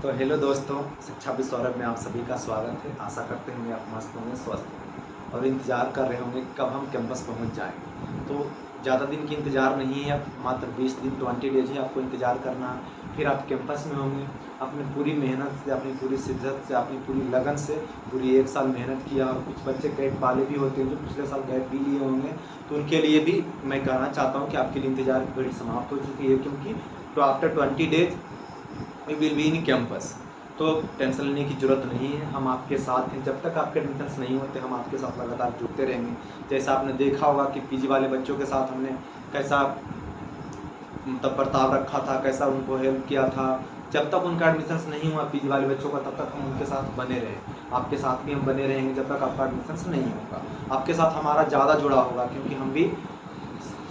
तो हेलो दोस्तों, शिक्षा भी सौरभ में आप सभी का स्वागत है। आशा करते हैं आप मस्त होंगे, स्वस्थ होंगे और इंतज़ार कर रहे होंगे कब हम कैंपस पहुंच जाएं। तो ज़्यादा दिन की इंतज़ार नहीं है, अब मात्र 20 दिन 20 डेज ही आपको इंतज़ार करना है। फिर आप कैंपस में होंगे। अपनी पूरी मेहनत से, अपनी पूरी शिद्दत से, अपनी पूरी लगन से पूरी 1 साल मेहनत किया। और कुछ बच्चे गैप वाले भी होते हैं जो पिछले साल गैप भी लिए होंगे, तो उनके लिए भी मैं कहना चाहता हूँ कि आपके लिए इंतज़ार की घड़ी समाप्त हो चुकी है, क्योंकि तो after 20 days we will be in campus. तो टेंशन लेने की ज़रूरत नहीं है, हम आपके साथ हैं। जब तक आपके एडमिशन्स नहीं होते हम आपके साथ लगातार जुड़ते रहेंगे। जैसा आपने देखा होगा कि पीजी वाले बच्चों के साथ हमने कैसा मतलब बर्ताव रखा था, कैसा उनको हेल्प किया था। जब तक उनका एडमिशन्स नहीं हुआ पीजी वाले बच्चों का, तब तक हम उनके साथ बने रहे। आपके साथ भी हम बने रहेंगे जब तक आपका एडमिशन्स नहीं होगा। आपके साथ हमारा ज़्यादा जुड़ा होगा, क्योंकि हम भी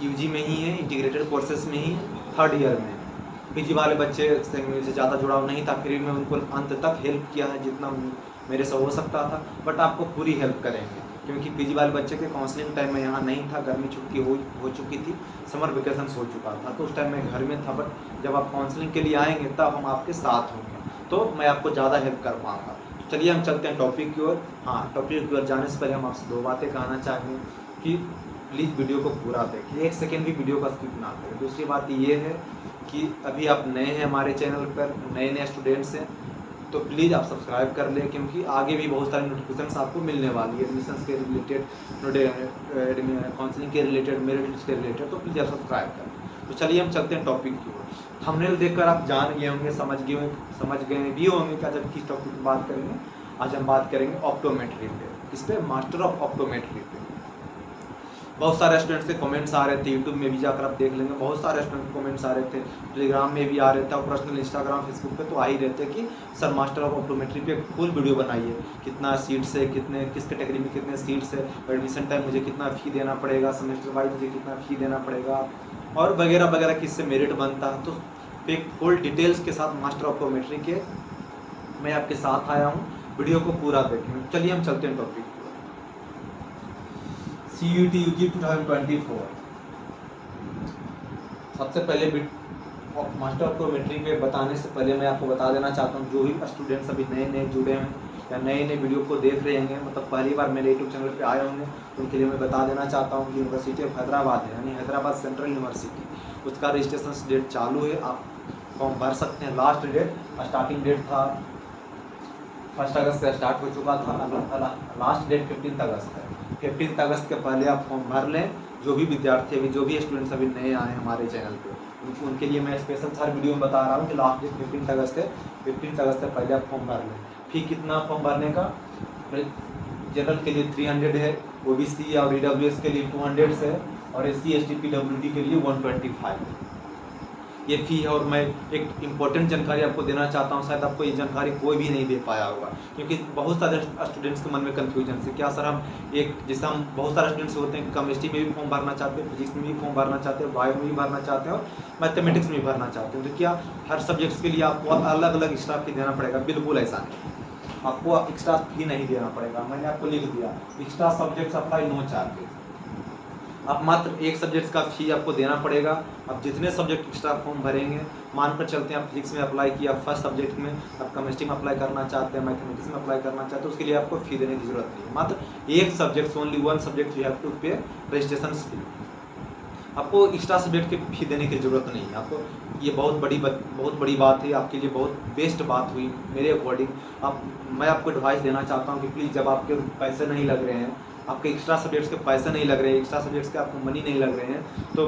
यूजी में ही हैं, इंटीग्रेटेड कोर्सेज में ही 3rd ईयर में। पीजी वाले बच्चे से मुझे ज़्यादा जुड़ाव नहीं था, फिर भी मैं उनको अंत तक हेल्प किया है जितना मेरे से हो सकता था। बट आपको पूरी हेल्प करेंगे, क्योंकि पीजी वाले बच्चे के काउंसलिंग टाइम में यहाँ नहीं था। गर्मी छुट्टी हो चुकी थी, समर वेकेशन हो चुका था, तो उस टाइम मैं घर में था। बट जब आप काउंसलिंग के लिए आएंगे तब हम आपके साथ होंगे, तो मैं आपको ज़्यादा हेल्प कर पाऊँगा। तो चलिए हम चलते हैं टॉपिक की ओर। हाँ, टॉपिक की ओर जाने से पहले हम आपसे 2 बातें कहना चाहेंगे कि प्लीज़ वीडियो को पूरा देखें, 1 सेकेंड भी वीडियो का स्किप ना करें। दूसरी बात ये है कि अभी आप नए हैं हमारे चैनल पर, नए स्टूडेंट्स हैं, तो प्लीज़ आप सब्सक्राइब कर लें, क्योंकि आगे भी बहुत सारी नोटिफिकेशंस आपको मिलने वाली है एडमिशन्स के रिलेटेड, काउंसलिंग के रिलेटेड, मेरिट लिस्ट के रिलेटेड। तो प्लीज़ आप सब्सक्राइब करें। तो चलिए हम चलते हैं टॉपिक की ओर। थंबनेल देखकर आप जान गए होंगे, समझ गए भी होंगे कि आज हम किस टॉपिक पर बात करेंगे। आज हम बात करेंगे ऑप्टोमेट्री पे, किस पे, मास्टर ऑफ ऑप्टोमेट्री पे। बहुत सारे स्टूडेंट्स के कमेंट्स आ रहे थे, यूट्यूब में भी जाकर आप देख लेंगे, बहुत सारे स्टूडेंट के कमेंट्स आ रहे थे, टेलीग्राम में भी आ रहे थे और पर्सनल इंस्टाग्राम फेसबुक पे तो आ ही रहे थे कि सर मास्टर ऑफ ऑप्टोमेट्री पे फुल वीडियो बनाइए। कितना सीट्स है, कितने किस कैटेगरी में कितने सीट्स है, एडमिशन टाइम मुझे कितना फ़ी देना पड़ेगा, सेमेस्टर वाइज मुझे कितना फ़ी देना पड़ेगा, और वगैरह वगैरह, किससे मेरिट बनता है। तो एक फुल डिटेल्स के साथ मास्टर ऑफ ऑप्टोमेट्री के मैं आपके साथ आया हूँ। वीडियो को पूरा देखें। चलिए हम चलते हैं टॉपिक। CUT UG 2024। सबसे पहले मास्टर ऑप्टोमेट्री पे बताने से पहले मैं आपको बता देना चाहता हूँ, जो भी स्टूडेंट्स अभी नए जुड़े हैं या नए वीडियो को देख रहे हैं, मतलब पहली बार मेरे यूट्यूब चैनल पे आए होंगे, तो उनके लिए मैं बता देना चाहता हूँ कि यूनिवर्सिटी ऑफ हैदराबाद है, यानी हैदराबाद सेंट्रल यूनिवर्सिटी, उसका रजिस्ट्रेशन डेट चालू है। आप फॉर्म भर सकते हैं। लास्ट डेट, स्टार्टिंग डेट था 1 अगस्त से स्टार्ट हो चुका था, लास्ट डेट 15 अगस्त है। 15 अगस्त के पहले आप फॉर्म भर लें। जो भी विद्यार्थी अभी, जो भी स्टूडेंट्स अभी नए आए हैं हमारे चैनल पे, उनके लिए मैं स्पेशल हर वीडियो में बता रहा हूँ कि लास्ट डेट 15 अगस्त है। 15 अगस्त से पहले आप फॉर्म भर लें। फी कितना फॉर्म भरने का? जनरल के लिए 300 है, OBC और EWS के लिए 200 है, और SC ST PWD के लिए 125 है ये फ़ी है। और मैं एक इम्पोर्टेंट जानकारी आपको देना चाहता हूँ, शायद आपको ये जानकारी कोई भी नहीं दे पाया होगा, क्योंकि बहुत सारे स्टूडेंट्स के मन में कन्फ्यूजन से, क्या सर हम जैसे हम बहुत सारे स्टूडेंट्स होते हैं, केमिस्ट्री में भी फॉर्म भरना चाहते हैं, फिजिक्स में भी फॉर्म भरना चाहते हैं, बायो में भी भरना चाहते हैं, और मैथमेटिक्स में भी भरना चाहते हैं। तो क्या हर सब्जेक्ट्स के लिए आपको अलग अलग एक्स्ट्रा फी देना पड़ेगा? बिल्कुल ऐसा नहीं, आपको एक्स्ट्रा फी नहीं देना पड़ेगा। मैंने आपको लिख दिया, extra subjects apply, no charges. आप मात्र एक सब्जेक्ट का फी आपको देना पड़ेगा। आप जितने सब्जेक्ट एक्स्ट्रा फॉर्म भरेंगे, मानकर चलते हैं आप फिजिक्स में अप्लाई किया, फर्स्ट सब्जेक्ट में, आप केमिस्ट्री में अप्लाई करना चाहते हैं, मैथमेटिक्स में अप्लाई करना चाहते हैं, उसके लिए आपको फी देने की जरूरत नहीं है। मात्र एक subject, only 1 subject you have to pay registration fee. आपको एक्स्ट्रा सब्जेक्ट की फी देने की ज़रूरत नहीं है। आपको ये बहुत बड़ी बात है, आपके लिए बहुत बेस्ट बात हुई मेरे अकॉर्डिंग। मैं आपको एडवाइस देना चाहता हूँ कि प्लीज़, जब आपके पैसे नहीं लग रहे हैं, आपके एक्स्ट्रा सब्जेक्ट्स के पैसे नहीं लग रहे हैं, एक्स्ट्रा सब्जेक्ट्स के आपको मनी नहीं लग रहे हैं, तो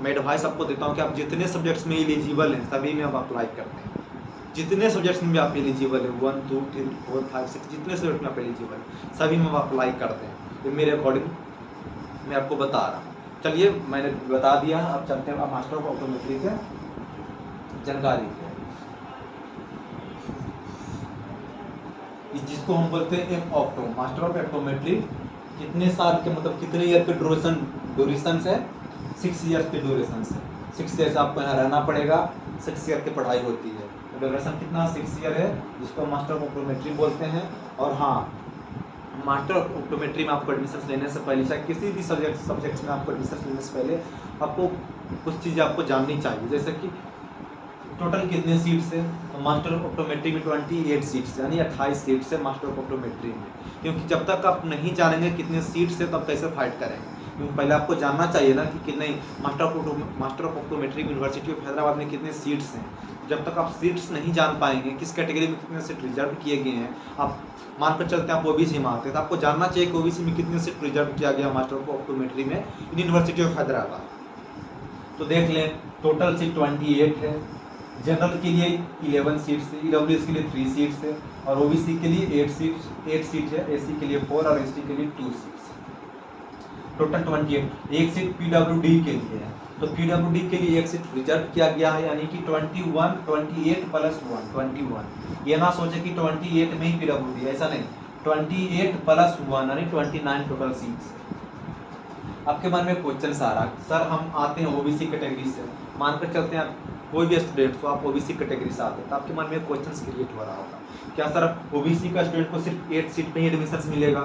मैं एडवाइस आपको देता हूँ कि आप जितने सब्जेक्ट्स में एलिजिबल हैं सभी में आप अप्लाई करते हैं। जितने सब्जेक्ट्स में भी आप एलिजिबल है, 1 2 3 4 5 6, जितने सब्जेक्ट में आप एलिजिबल हैं सभी में आप अप्लाई करते हैं। ये मेरे अकॉर्डिंग मैं आपको बता रहा हूँ। चलिए, मैंने बता दिया। अब चलते हैं मास्टर ऑफ ऑप्टोमेट्री के जानकारी के, जिसको हम बोलते हैं ऑप्टो, मास्टर ऑफ ऑप्टोमेट्री। कितने साल के, मतलब कितने ईयर के ड्यूरेशन से? 6 ईयर्स के ड्यूरेशन से। 6 ईयर्स आपको यहाँ रहना पड़ेगा, 6 ईयर की पढ़ाई होती है। ड्यूरेशन कितना? 6 ईयर है, जिसको मास्टर ऑफ ऑप्टोमेट्री बोलते हैं। और हाँ, मास्टर ऑफ ऑप्टोमेट्री में आपको एडमिशन लेने से पहले, चाहे किसी भी सब्जेक्ट्स में आपको एडमिशन लेने से पहले, आपको कुछ चीज़ें आपको जाननी चाहिए। जैसे कि टोटल कितने सीट्स है, तो मास्टर ऑफ ऑप्टोमेट्री में 28 सीट्स यानी 28 सीट्स है मास्टर ऑफ ऑप्टोमेट्री में। क्योंकि जब तक आप नहीं जानेंगे कितने सीट्स है तो आप कैसे फाइट करेंगे, क्योंकि पहले आपको जानना चाहिए ना कि कितने master of optometry university of Hyderabad में कितने सीट्स हैं। जब तक आप सीट्स नहीं जान पाएंगे किस कैटेगरी में कितने सीट रिजर्व किए गए हैं, आप मान कर चलते हैं आप ओबीसी में आते हैं तो आपको जानना चाहिए कि ओबीसी में कितने सीट रिजर्व किया गया मास्टर ऑफ ऑप्टोमेट्री में यूनिवर्सिटी ऑफ हैदराबाद। तो देख लें टोटल सीट 28 है, जनरल के लिए 11 सीट्स है, ईडब्ल्यूएस के लिए 3 सीट्स है और ओबीसी के लिए 8 सीट है, एससी के लिए 4 और एसटी के लिए 2 सीट्स है। टोटल 28, एक सीट पीडब्ल्यूडी के लिए है, तो पीडब्ल्यूडी के लिए एक सीट रिजर्व किया गया है यानी कि 28 प्लस 1 21। ये ना सोचे कि 28 में ही पीडब्ल्यूडी, ऐसा नहीं, 28 प्लस 1 यानी 29 टोटल सीट्स। आपके मन में क्वेश्चन आ रहा, सर हम आते हैं ओबीसी कैटेगरी से, मानकर चलते हैं आप कोई भी स्टूडेंट तो आप ओबीसी कैटेगरी से आते हैं तो आपके मन में क्वेश्चन क्रिएट हो रहा होगा, क्या सर ओबीसी का स्टूडेंट को सिर्फ 8 सीट पे ही एडमिशन मिलेगा,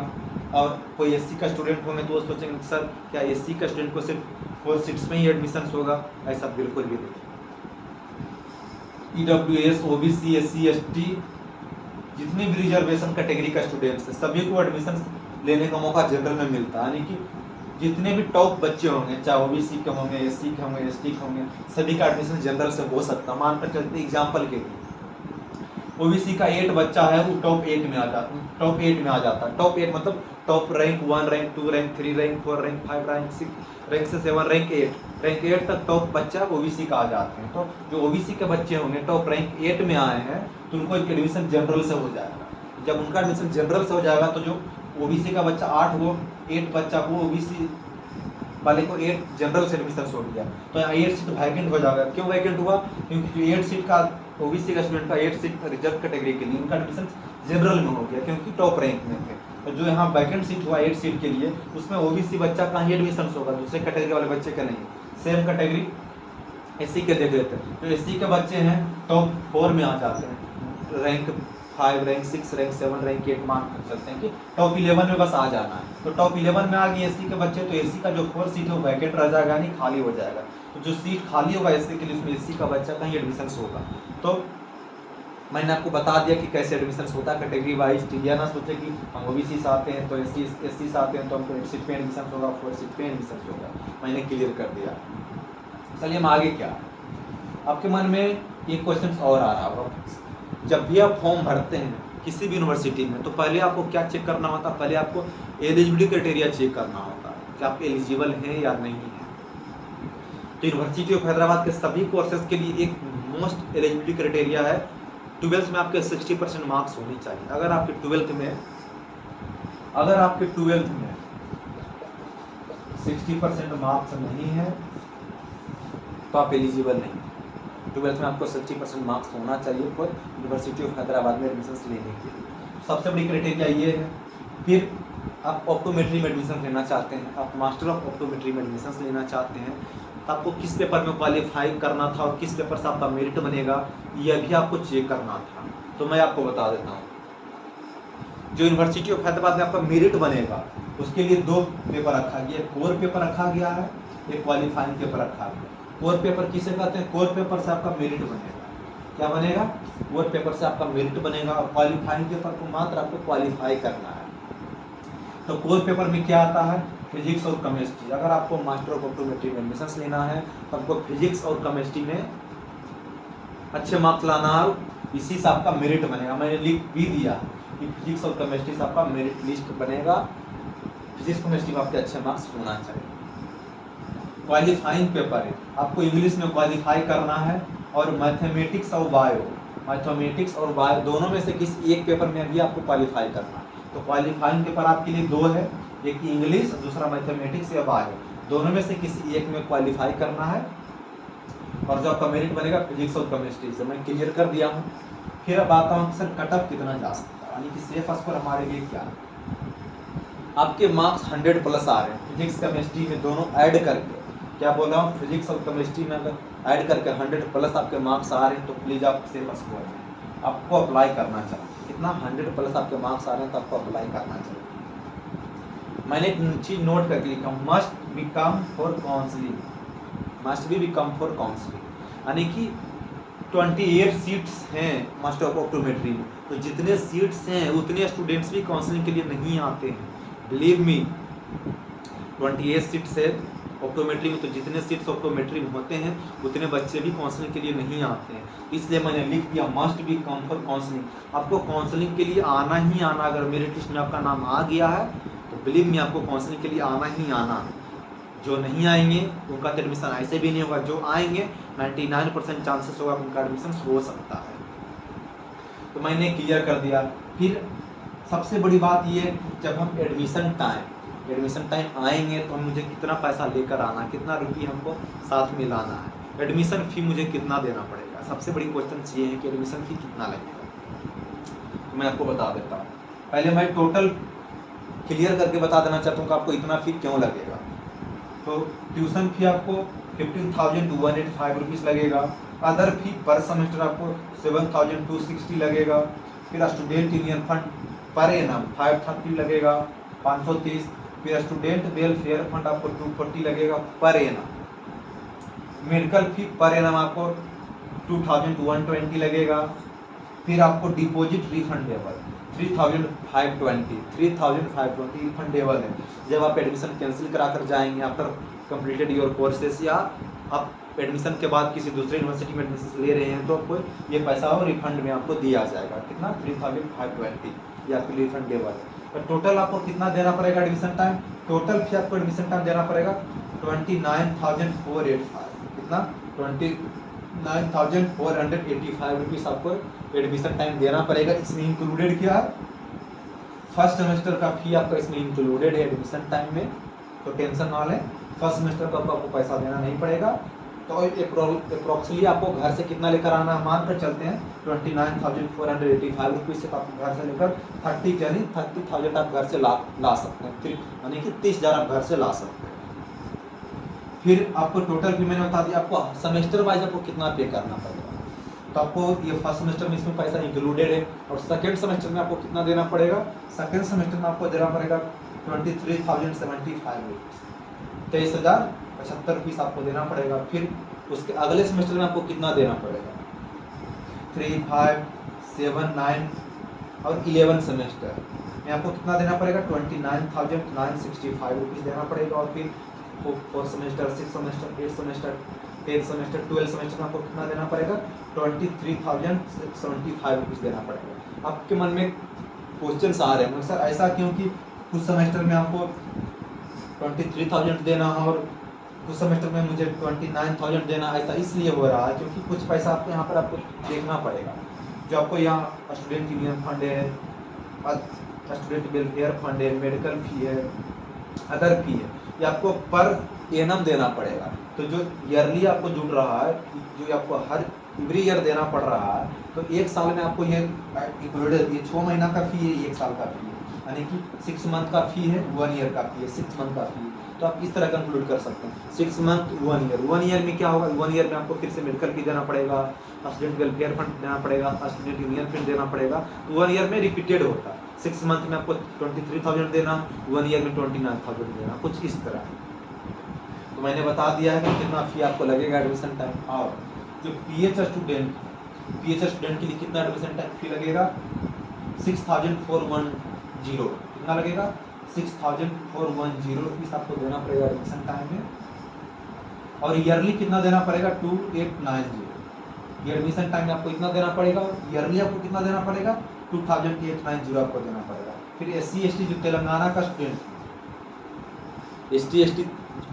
और कोई एससी का स्टूडेंट होंगे तो वो सोचेंगे सर क्या एससी का स्टूडेंट को सिर्फ 4 सीट्स में ही एडमिशन होगा। ऐसा बिल्कुल भी नहीं। ईडब्ल्यूएस, ओबीसी, एससी, एसटी जितने भी रिजर्वेशन कैटेगरी का स्टूडेंट्स है सभी को एडमिशन लेने का मौका जनरल में मिलता है, यानी कि जितने भी टॉप बच्चे होंगे चाहे ओबीसी के होंगे, एससी के होंगे, एसटी के होंगे, सभी का एडमिशन जनरल से हो सकता है। मानकर चलते एग्जांपल के लिए ओबीसी का 8 बच्चा है वो टॉप 8 में आ जाता है। टॉप 8 मतलब top rank 1, rank 2, rank 3, rank 4, rank 5, rank 6, rank से 7, रैंक 8 तक टॉप बच्चा ओबीसी का आ जाते हैं। तो जो ओबीसी के बच्चे होंगे टॉप रैंक 8 में आए हैं तो उनको एडमिशन जनरल से हो जाएगा। जब उनका एडमिशन जनरल से हो जाएगा तो जो ओबीसी का बच्चा 8 बच्चा को ओबीसी वाले को 8 जनरल से एडमिशन हो गया तो यहाँ 8 सीट वैकेंट हो जाएगा। क्यों वैकेंट हुआ, क्योंकि जो 8 सीट का ओबीसी का स्टूडेंट का 8 सीट रिजर्व कैटेगरी के लिए उनका एडमिशन जनरल में हो गया क्योंकि टॉप रैंक में थे। तो जो यहाँ वैकेंट सीट हुआ 8 सीट के लिए उसमें ओबीसी बच्चा का ही एडमिशन होगा, दूसरे कैटेगरी वाले बच्चे का नहीं। सेम कैटेगरी एससी के देख लेते हैं, तो एससी के बच्चे हैं टॉप 4 में आ जाते हैं, रैंक 5, रैंक 6, रैंक 7, रैंक 8 मान कर चलते हैं कि टॉप 11 में बस आ जाना है। तो टॉप 11 में आ गए एससी के बच्चे तो एससी का जो 4 सीट है वो वैकेंट रह जाएगा यानी खाली हो जाएगा। तो जो सीट खाली होगा एससी के लिए उसमें एससी का बच्चा का ही एडमिशन होगा। तो मैंने आपको बता दिया कि कैसे एडमिशन होता है कैटेगरी वाइज। यह ना सोचे कि हम ओबीसी से आते हैं तो एससी से आते हैं तो हमको 8 सीट पे एडमिशन होगा, 4 सीट पे एडमिशन होगा। मैंने क्लियर कर दिया। चलिए हम आगे क्या, आपके मन में एक क्वेश्चन और आ रहा होगा, जब भी आप फॉर्म भरते हैं किसी भी यूनिवर्सिटी में तो पहले आपको क्या चेक करना होता है, पहले आपको एलिजिबिलिटी क्राइटेरिया चेक करना होता है कि आप एलिजिबल हैं या नहीं हैं। तो यूनिवर्सिटी ऑफ हैदराबाद के सभी कोर्सेज के लिए एक मोस्ट एलिजिबिलिटी क्राइटेरिया है 12th में आपके 60% मार्क्स होनी चाहिए। अगर आपके 12th में 60% मार्क्स नहीं है तो आप एलिजिबल नहीं। 12th में आपको 60% मार्क्स होना चाहिए फॉर यूनिवर्सिटी ऑफ हैदराबाद में एडमिशन लेने के लिए। सबसे बड़ी क्राइटेरिया ये है। फिर आप ऑप्टोमेट्री में एडमिशन लेना चाहते हैं, आप मास्टर ऑफ ऑप्टोमेट्री में एडमिशन लेना चाहते हैं तो आपको किस पेपर में क्वालिफाई करना था और किस पेपर से आपका मेरिट बनेगा यह भी आपको चेक करना था। तो मैं आपको बता देता हूँ, जो यूनिवर्सिटी ऑफ हैदराबाद में आपका मेरिट बनेगा उसके लिए 2 पेपर रखा गया, एक कोर पेपर रखा गया है, एक क्वालिफाइंग पेपर रखा गया। कोर पेपर किसे कहते हैं, कोर पेपर से आपका मेरिट बनेगा। क्या बनेगा, कोर पेपर से आपका मेरिट बनेगा और क्वालिफाइंग पेपर को मात्र आपको क्वालिफाई करना है। तो कोर पेपर में क्या आता है, फिजिक्स और केमिस्ट्री। अगर आपको मास्टर ऑफ ऑप्टोमेट्री में एडमिशन लेना है तो आपको फिजिक्स और केमिस्ट्री में अच्छे मार्क्स लाना है, इसी से आपका मेरिट बनेगा। मैंने लिख भी दिया कि फिजिक्स और केमिस्ट्री से आपका मेरिट लिस्ट बनेगा, फिजिक्स केमिस्ट्री में आपके अच्छे मार्क्स होना चाहिए। क्वालिफाइंग पेपर है, आपको इंग्लिश में क्वालिफाई करना है और मैथमेटिक्स और बायो दोनों में से किसी एक पेपर में भी आपको क्वालिफाई करना है। तो क्वालिफाइंग पेपर आपके लिए 2 है, एक इंग्लिश दूसरा मैथमेटिक्स या बायो, दोनों में से किसी एक में क्वालिफाई करना है और जो आपका मेरिट बनेगा फिजिक्स और केमिस्ट्री से। मैं क्लियर कर दिया हूँ। फिर अब आता हूँ सर कट ऑफ कितना जा सकता है, यानी कि सेफ स्कोर हमारे लिए क्या है। आपके मार्क्स 100 प्लस आ रहे हैं फिजिक्स केमिस्ट्री में दोनों ऐड करके, क्या बोल रहा हूँ, फिजिक्स और केमिस्ट्री में अगर ऐड करके 100 प्लस आपके मार्क्स आ रहे हैं तो प्लीज़ आप सेफ स्कोर में आपको अप्लाई करना चाहिए। कितना 100 प्लस आपके मार्क्स आ रहे हैं तो आपको अप्लाई करना चाहिए। मैंने एक चीज़ नोट करके लिखा, must be become for counselling, यानी कि 28 सीट्स हैं मास्टर ऑफ ऑप्टोमेट्री में, तो जितने सीट्स हैं उतने स्टूडेंट्स भी काउंसलिंग के लिए नहीं आते हैं। बिलीव मी, 28 सीट्स है ऑप्टोमेट्री में, तो जितने सीट्स ऑप्टोमेट्री में होते हैं उतने बच्चे भी काउंसलिंग के लिए नहीं आते हैं। इसलिए मैंने लिख दिया must be come for counselling. आपको काउंसलिंग के लिए आना ही आना, अगर मेरिट लिस्ट में आपका नाम आ गया है तो बिलीव मी आपको काउंसलिंग के लिए आना ही आना। जो नहीं आएंगे उनका तो एडमिशन ऐसे भी नहीं होगा, जो आएंगे 99% चांसेस होगा उनका एडमिशन हो सकता है। तो मैंने क्लियर कर दिया। फिर सबसे बड़ी बात ये, जब हम एडमिशन टाइम आएंगे तो हम मुझे कितना पैसा लेकर आना, कितना रुपये हमको साथ में लाना है, एडमिशन फ़ी मुझे कितना देना पड़ेगा। सबसे बड़ी क्वेश्चन ये है कि एडमिशन फ़ी कितना लगेगा। तो मैं आपको बता देता हूँ। पहले मैं टोटल क्लियर करके बता देना चाहता हूँ कि आपको इतना फ़ी क्यों लगेगा। तो ट्यूशन फ़ी आपको 15,285 रुपीज़ लगेगा। अदर फी पर सेमेस्टर आपको 7,260 लगेगा। फिर student union fund per annum 530 लगेगा, 530। फिर स्टूडेंट वेलफेयर फंड आपको 240 लगेगा पर एनम। मेडिकल फी पर एनम आपको 2,120 लगेगा। फिर आपको डिपॉजिट रिफंडेबल 3,520 रिफंडेबल है। जब आप एडमिशन कैंसिल कराकर जाएंगे आफ्टर कंप्लीटेड योर कोर्सेस, या आप एडमिशन के बाद किसी दूसरे यूनिवर्सिटी में एडमिशन ले रहे हैं, तो आपको ये पैसा और रिफंड में आपको दिया जाएगा। कितना? 3,520 ये आपके लिए रिफंडेबल है। तो टोटल आपको कितना देना पड़ेगा एडमिशन टाइम? टोटल फी आपको एडमिशन टाइम देना पड़ेगा 29,485। कितना? 29,485 रुपीज़ आपको एडमिशन टाइम देना पड़ेगा। इसमें इंक्लूडेड क्या है? फर्स्ट सेमेस्टर का फी आपका इसमें इंक्लूडेड है एडमिशन टाइम में, तो टेंशन ना लें। फर्स्ट सेमेस्टर का आपको पैसा देना नहीं पड़ेगा। तो अप्रोक्सीमेटली आपको घर से कितना लेकर आना, मान कर चलते हैं 29,485 रुपीज़ से आपको घर से लेकर 30,000 आप घर से ला सकते हैं। फिर यानी कि 30,000 आप घर से ला सकते हैं। फिर आपको टोटल फी मैंने बता दिया, आपको सेमेस्टर वाइज आपको कितना पे करना पड़ेगा। तो आपको ये फर्स्ट सेमेस्टर में इसमें पैसा इंक्लूडेड है। और सेकेंड सेमेस्टर में आपको कितना देना पड़ेगा? सेकेंड सेमेस्टर में आपको देना पड़ेगा 23,075 रुपीज़, 23,075 रुपीज़ आपको देना पड़ेगा। फिर उसके अगले सेमेस्टर में आपको कितना देना पड़ेगा? 3, 5, 7, 9 और 11 सेमेस्टर में आपको कितना देना पड़ेगा? 29,965 रुपीज़ देना पड़ेगा। और फिर 4 semester, 6 semester, 8 semester, 10 semester, 12 semester में आपको कितना देना पड़ेगा? 23,075 रुपीज़ देना पड़ेगा। आपके मन में क्वेश्चन आ रहे हैं, सर ऐसा क्यों कि कुछ सेमेस्टर में आपको 23,000 देना और कुछ सेमेस्टर में मुझे 29,000 देना, ऐसा इसलिए हो रहा है क्योंकि कुछ पैसा आपको यहाँ पर आपको देखना पड़ेगा। जो आपको यहाँ स्टूडेंट यूनियन फंड है, स्टूडेंट वेलफेयर फंड है, मेडिकल फ़ी है, अदर फी है, ये आपको पर एनम देना पड़ेगा। तो जो ईयरली आपको जुड़ रहा है, जो आपको हर एवरी ईयर देना पड़ रहा है, तो एक साल में आपको ये इंक्लूडेड, ये 6 महीना का फ़ी है, 1 साल का फ़ी है, यानी कि 6 मंथ का फ़ी है, 1 ईयर का फ़ी है, 6 मंथ का फ़ी है। तो आप इस तरह कंक्लूड कर सकते हैं 6 मंथ 1 ईयर। 1 ईयर में क्या होगा? 1 ईयर में आपको फिर से मेडिकल फी देना पड़ेगा, स्टूडेंट वेलफेयर फंड देना पड़ेगा, स्टूडेंट यूनियन फंड देना पड़ेगा। तो 1 ईयर में रिपीटेड होता है। 6 मंथ में आपको 23,000 देना, 1 ईयर में 29,000 देना, कुछ इस तरह। तो मैंने बता दिया है कि कितना फ़ी आपको लगेगा एडमिशन टाइम। और जो PH स्टूडेंट के लिए कितना एडमिशन टाइम फ़ी लगेगा? 6,410। कितना लगेगा? 6,410 रुपीज़ आपको देना पड़ेगा एडमिशन टाइम में। और ईयरली कितना देना पड़ेगा? 2,890। ये एडमिशन टाइम में आपको इतना देना पड़ेगा। ईयरली आपको कितना देना पड़ेगा? 2,890 आपको देना पड़ेगा। फिर SC/ST जो तेलंगाना का student,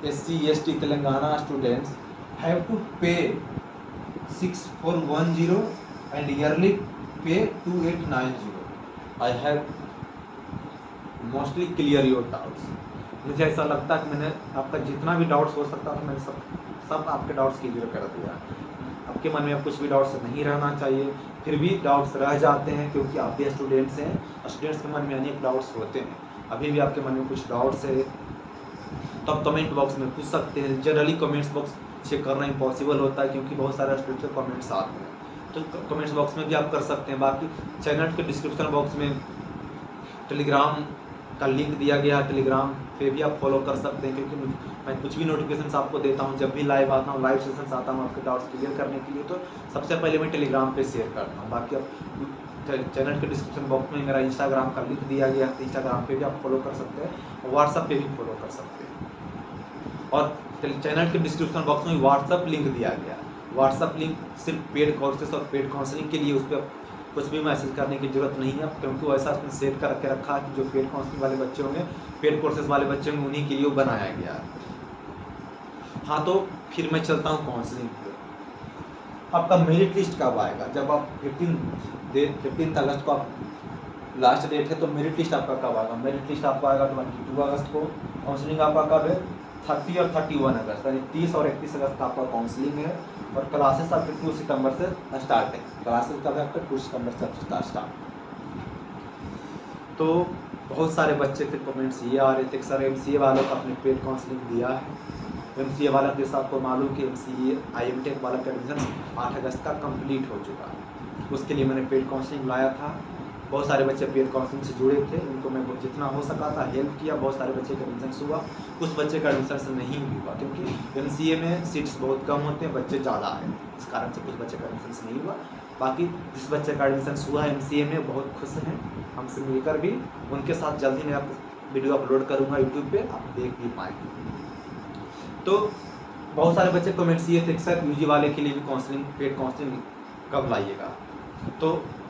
SC/ST Telangana students have to pay 6,410 and yearly pay 2,890। I have mostly clear your doubts. मुझे ऐसा लगता है कि मैंने आपका जितना भी डाउट्स हो सकता था मैंने सब आपके डाउट्स क्लियर कर दिया। आपके मन में अब कुछ भी डाउट्स नहीं रहना चाहिए। फिर भी डाउट्स रह जाते हैं क्योंकि आप भी स्टूडेंट्स हैं, स्टूडेंट्स के मन में अनेक डाउट्स होते हैं। अभी भी आपके मन में कुछ डाउट्स है तो आप कमेंट बॉक्स में पूछ सकते हैं। जनरली कमेंट्स बॉक्स चेक करना इम्पॉसिबल होता है क्योंकि बहुत सारे स्टूडेंट्स के कमेंट्स आते हैं, तो कमेंट्स बॉक्स में भी आप कर सकते हैं। बाकी चैनल के डिस्क्रिप्शन बॉक्स में टेलीग्राम का लिंक दिया गया है, टेलीग्राम पे भी आप फॉलो कर सकते हैं, क्योंकि मैं कुछ भी नोटिफिकेशन आपको देता हूँ, जब भी लाइव आता हूँ, लाइव सेशंस आता हूँ आपके डाउट्स क्लियर करने के लिए, तो सबसे पहले मैं टेलीग्राम पे शेयर करता हूँ। बाकी आप चैनल के डिस्क्रिप्शन बॉक्स में मेरा इंस्टाग्राम का लिंक दिया गया है, इंस्टाग्राम पे भी आप फॉलो कर सकते हैं और व्हाट्सअप पे भी फॉलो कर सकते हैं। और चैनल के डिस्क्रिप्शन बॉक्स में व्हाट्सअप लिंक दिया गया है। व्हाट्सअप लिंक सिर्फ पेड कोर्सेस और पेड काउंसलिंग के लिए, उस पर कुछ भी मैसेज करने की जरूरत नहीं है, क्योंकि वो ऐसा उसने सेट करके रखा है कि जो पेड काउंसलिंग वाले बच्चे होंगे, पेड कोर्सेज वाले बच्चे होंगे, उन्हीं के लिए बनाया गया है। हाँ, तो फिर मैं चलता हूँ काउंसलिंग पे। आपका मेरिट लिस्ट कब आएगा? जब आप 15 अगस्त को आप लास्ट डेट है, तो मेरिट लिस्ट आपका कब आएगा? मेरिट लिस्ट आपका आएगा 22 अगस्त को। काउंसलिंग आपका कब है? 30 और 31 अगस्त, यानी 30 और 31 अगस्त का आपका काउंसलिंग है। और क्लासेस आपके 2 सितंबर से स्टार्ट है। क्लासेस कब है आपका? 2 सितंबर से आपका स्टार्ट। तो बहुत सारे बच्चे फिर कमेंट्स ये आ रहे थे कि सर MCA वालों का आपने पेड काउंसलिंग दिया है। MCA वाला जैसा आपको मालूम कि MCA IMTech वाला का एडमिशन 8 अगस्त का कंप्लीट हो चुका है। उसके लिए मैंने पेड काउंसलिंग लाया था। बहुत सारे बच्चे पेड काउंसलिंग से जुड़े थे, उनको मैं जितना हो सका था हेल्प किया। बहुत सारे बच्चे का एडमिशन हुआ, कुछ बच्चे का एडमिशन नहीं हुआ, क्योंकि MCA में सीट्स बहुत कम होते हैं, बच्चे ज़्यादा हैं, इस कारण से कुछ बच्चे का एडमिशन नहीं हुआ। बाकी जिस बच्चे का एडमिशन हुआ है MCA में, बहुत खुश हैं हमसे मिलकर भी। उनके साथ जल्दी मैं आपको वीडियो अपलोड करूँगा यूट्यूब पे, आप देख भी पाएंगे। तो बहुत सारे बच्चे कमेंट्स ये थे कि सर UG वाले के लिए भी काउंसलिंग, पेड काउंसलिंग कब लाइएगा? तो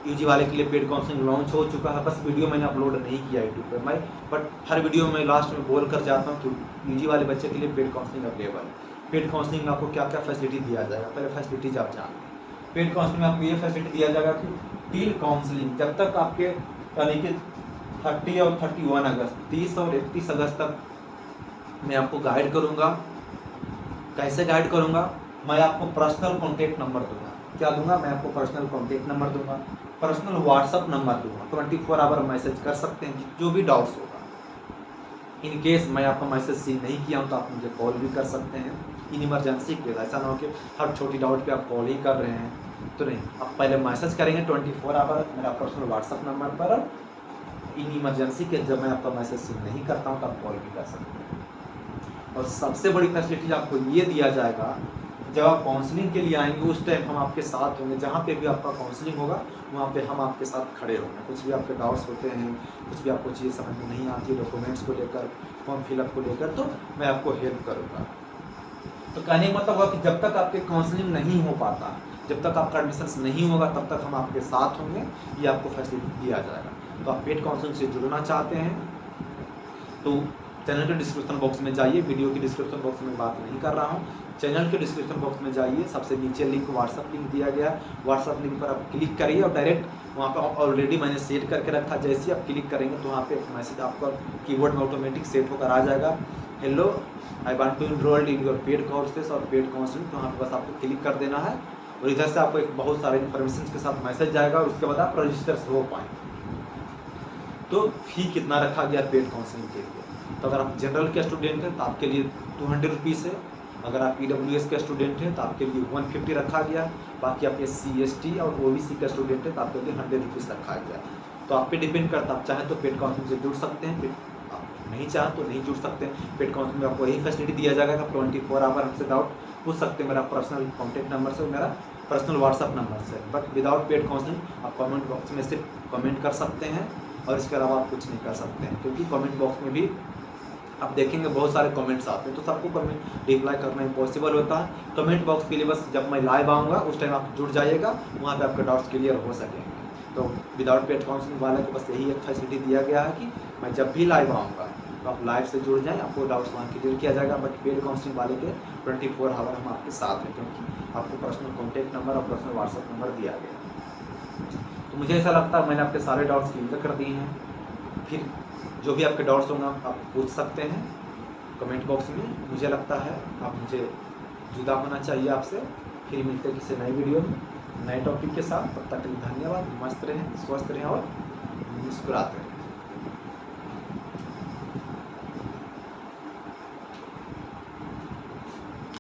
UG वाले के लिए पेड काउंसलिंग लॉन्च हो चुका है, बस वीडियो मैंने अपलोड नहीं किया यूट्यूब पे मैं, बट हर वीडियो में लास्ट में बोल कर जाता हूँ कि UG वाले बच्चे के लिए पेड काउंसलिंग अवेलेबल है। पेड काउंसलिंग में आपको क्या क्या फैसिलिटी दिया जाएगा? पहले फैसिलिटीज आप जान। पेड काउंसलिंग में आपको ये फैसिलिटी दिया जाएगा कि टील काउंसलिंग जब तक आपके, यानी कि 30 और 31 अगस्त, 30 और 31 अगस्त तक मैं आपको गाइड करूँगा। कैसे गाइड करूँगा? मैं आपको पर्सनल कॉन्टैक्ट नंबर दूंगा। क्या दूंगा? मैं आपको पर्सनल कॉन्टैक्ट नंबर दूंगा, पर्सनल व्हाट्सअप नंबर दूंगा। 24 आवर मैसेज कर सकते हैं, जो भी डाउट्स होगा। इन केस मैं आपका मैसेज सीन नहीं किया हूँ तो आप मुझे कॉल भी कर सकते हैं इन इमरजेंसी के। ऐसा ना हो कि हर छोटी डाउट पे आप कॉल ही कर रहे हैं, तो नहीं, आप पहले मैसेज करेंगे 24 आवर मेरा पर्सनल व्हाट्सअप नंबर पर। इन इमरजेंसी के जब मैं आपका मैसेज सीन नहीं करता हूँ तो आप कॉल भी कर सकते हैं। और सबसे बड़ी फैसिलिटी आपको ये दिया जाएगा, जब आप काउंसलिंग के लिए आएंगे उस टाइम हम आपके साथ होंगे। जहाँ पे भी आपका काउंसलिंग होगा वहाँ पे हम आपके साथ खड़े होंगे। कुछ भी आपके डाउट्स होते हैं, कुछ भी आपको चीज़ समझ में नहीं आती है डॉक्यूमेंट्स को लेकर, फॉर्म फिलअप को लेकर, तो मैं आपको हेल्प करूँगा। तो कहने का मतलब हुआ कि जब तक आपके काउंसलिंग नहीं हो पाता, जब तक आपका एडमिशन नहीं होगा, तब तक हम आपके साथ होंगे, ये आपको फैसिलिटी दिया जाएगा। तो आप पेड काउंसलिंग से जुड़ना चाहते हैं तो चैनल के डिस्क्रिप्शन बॉक्स में जाइए। वीडियो की डिस्क्रिप्शन बॉक्स में बात नहीं कर रहा हूँ, चैनल के डिस्क्रिप्शन बॉक्स में जाइए, सबसे नीचे लिंक व्हाट्सअप लिंक दिया गया है। व्हाट्सअप लिंक पर आप क्लिक करिए और डायरेक्ट वहाँ पर ऑलरेडी मैंने सेट करके रखा। जैसे ही आप क्लिक करेंगे तो वहाँ पे मैसेज आपका कीबोर्ड में ऑटोमेटिक सेट होकर आ जाएगा, hello I want to enrolled in your paid courses और पेड काउंसलिंग। तो वहाँ पर बस आपको क्लिक कर देना है और इधर से आपको एक बहुत सारे इन्फॉर्मेशन के साथ मैसेज जाएगा और उसके बाद आप रजिस्टर हो पाएंगे। तो फी कितना रखा गया पेड काउंसलिंग के लिए? तो अगर आप जनरल के स्टूडेंट हैं तो आपके लिए 200 रुपीज़ है। अगर आप EWS के स्टूडेंट हैं तो आपके लिए 150 रखा गया। बाकी आप SC ST और OBC के स्टूडेंट हैं तो आपके लिए 100 रुपीज़ रखा गया। तो आप पे डिपेंड करता है, आप चाहें तो पेड काउंसलिंग से जुड़ सकते हैं, आप नहीं चाहें तो नहीं जुड़ सकते हैं। पेड काउंसलिंग में आपको यही फैसिलिटी दिया जाएगा कि आप 24 आवर हमसे डाउट पूछ सकते हैं मेरा पर्सनल कॉन्टैक्ट नंबर से, मेरा पर्सनल व्हाट्सअप नंबर से। बट विदाउट पेड काउंसलिंग आप कमेंट बॉक्स में सिर्फ कमेंट कर सकते हैं और इसके अलावा आप कुछ नहीं कर सकते हैं, क्योंकि कमेंट बॉक्स में भी आप देखेंगे बहुत सारे कमेंट्स आते हैं, तो सबको कमेंट रिप्लाई करना इम्पॉसिबल होता है। कमेंट बॉक्स के लिए बस जब मैं लाइव आऊँगा उस टाइम आप जुड़ जाइएगा, वहाँ पे आपके डाउट्स क्लियर हो सकेंगे। तो विदाउट पेड काउंसलिंग वाले को बस यही एक फैसिलिटी दिया गया है कि मैं जब भी लाइव आऊँगा तो आप लाइव से जुड़ जाएँ, आपको डाउट्स वहाँ क्लियर किया जाएगा। बट पेड काउंसलिंग वाले के 24 आवर हम आपके साथ हैं, क्योंकि आपको पर्सनल कॉन्टैक्ट नंबर और पर्सनल व्हाट्सअप नंबर दिया गया। तो मुझे ऐसा लगता है मैंने आपके सारे डाउट्स क्लियर कर दिए हैं। फिर जो भी आपके डाउट्स होंगे आप पूछ सकते हैं कमेंट बॉक्स में। मुझे लगता है आप मुझे जुदा होना चाहिए आपसे। फिर मिलते हैं किसी नई वीडियो में नए टॉपिक के साथ। तब तक के लिए धन्यवाद। मस्त रहें, स्वस्थ रहें और मुस्कुराते रहें।